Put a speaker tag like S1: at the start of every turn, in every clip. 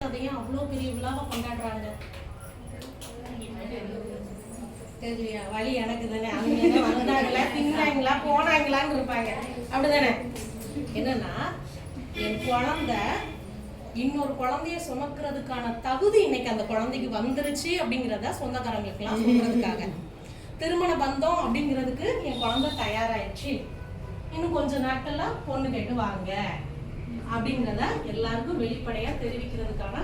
S1: அதையும் அவ்வளோ பெரிய விழாவை கொண்டாடுறாங்க. தெரியலையா? வழி எனக்கு தானே. அவங்க வந்தாங்களா, தின்னாங்களா, போனாங்களான்னு இருப்பாங்க. அப்படிதானே? என்னன்னா என் குழந்தை இன்னொரு குழந்தைய சுமக்கிறதுக்கான தகுதி இன்னைக்கு அந்த குழந்தைக்கு வந்துருச்சு அப்படிங்கிறத சொந்தக்காரங்களுக்கெல்லாம் சொல்றதுக்காக. திருமண பந்தம் அப்படிங்கிறதுக்கு என் குழந்தை தயாராயிடுச்சு, இன்னும் கொஞ்ச நாட்கள்ல பொண்ணு கேட்டு வாங்க அப்படிங்கிறத எல்லாருக்கும் வெளிப்படையா தெரிவிக்கிறதுக்கான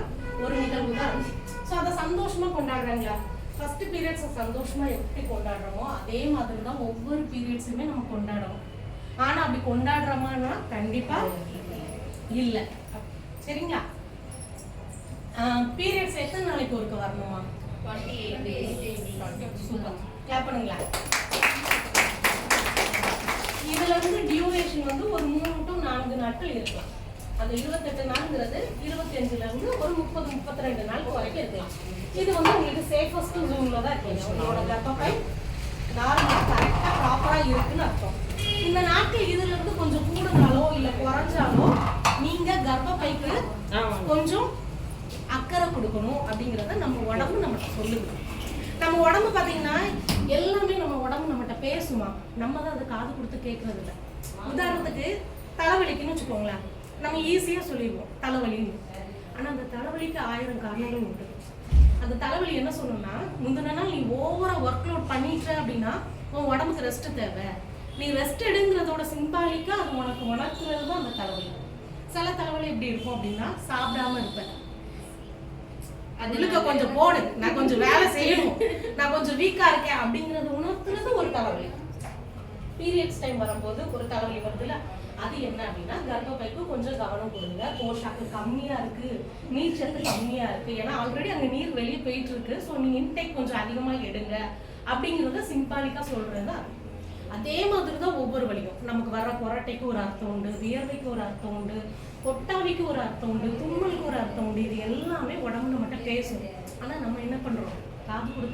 S1: ஒரு நிகழ்வு தான். ஸோ அதை சந்தோஷமா கொண்டாடுறாங்களா? ஃபர்ஸ்ட் பீரியட்ஸை சந்தோஷமா எப்படி கொண்டாடுறோமோ அதே மாதிரி தான் ஒவ்வொரு பீரியட்ஸுமே நம்ம கொண்டாடுறோம். ஆனா அப்படி கொண்டாடுறோமான்னா கண்டிப்பா இல்லை. சரிங்களா? பீரியட்ஸ் எத்தனை நாளைக்கு ஒருக்க வரணுமா?
S2: 28 days.
S1: சூப்பர், கிளாப் பண்ணுங்களா? இதுல இருந்து டியூரேஷன் வந்து ஒரு 3 to 4 நாட்கள் இருக்கலாம். அந்த 28 நாள்ங்கிறது 25ல இருந்து ஒரு 30-32 நாள் வரைக்கும் இருக்கலாம். இது வந்து உங்களுக்கு சேஃபஸ்ட் ஜோன்ல தான் இருக்கீங்க. உங்களோட கர்ப்பப்பை நார்மலா கரெக்டா ப்ராப்பரா இருக்குன்னு அர்த்தம். இந்த நாட்கள் இதுல இருந்து கொஞ்சம் கூடுதலாலோ இல்ல குறைஞ்சாலோ நீங்க கர்ப்பப்பைக்கு கொஞ்சம் அக்கறை கொடுக்கணும் அப்படிங்கறத நம்ம உடம்பு நம்மகிட்ட சொல்லுது. நம்ம உடம்பு பாத்தீங்கன்னா எல்லாமே நம்ம உடம்பு நம்மகிட்ட பேசுமா, நம்ம தான் அது காது கொடுத்து கேட்கறது இல்லை. உதாரணத்துக்கு தலைவலிக்குன்னு வச்சுக்கோங்களேன், நம்ம ஈஸியா சொல்லிடுவோம் தலைவலின்னு. ஆனா அந்த தலைவலிக்கு 1000 காரணங்கள் உண்டு. அந்த தலைவலி என்ன சொல்லணும்னா, முந்தின நாள் நீ ஓவரா ஒர்க் லோட் பண்ணிட்ட அப்படின்னா உன் உடம்புக்கு ரெஸ்ட் தேவை. நீ ரெஸ்ட் எடுங்கிறதோட சிம்பாலிக்கா அது உனக்கு உணர்த்துறது தான் அந்த தலைவலி. சில தலைவலி எப்படி இருக்கும் அப்படின்னா, சாப்பிடாம இருப்பேன், அதுக்கு கொஞ்சம் போடு, நான் கொஞ்சம் வேலை செய்யணும், நான் கொஞ்சம் வீக்கா இருக்கேன் அப்படிங்கறது உணர்த்துறது ஒரு தலைவலி. பீரியட்ஸ் டைம் வரும்போது ஒரு தலைவலி வருதுல்ல, அது என்ன அப்படின்னா கர்ப்பப்பைக்கு கொஞ்சம் கவனம் கொடுங்க. போஷாக்கு கம்மியா இருக்கு, நீர் சத்து கம்மியா இருக்கு, ஏன்னா ஆல்ரெடி அங்க நீர் வெளியே போயிட்டு இருக்கு. ஸோ நீங்க இன்டேக் கொஞ்சம் அதிகமா எடுங்க அப்படிங்கறத சிம்பாலிக்கா சொல்றது. அதே மாதிரி தான் ஒவ்வொரு வலியும். நமக்கு வர்ற கொரட்டைக்கு ஒரு அர்த்தம் உண்டு, வியர்வைக்கு ஒரு அர்த்தம் உண்டு, கொட்டாவிக்கு ஒரு அர்த்தம் உண்டு, தும்மலுக்கு ஒரு அர்த்தம் உண்டு. இது எல்லாமே உடம்பு நம்மகிட்ட பேசும். ஆனா நம்ம என்ன பண்றோம்? காது கொடுத்து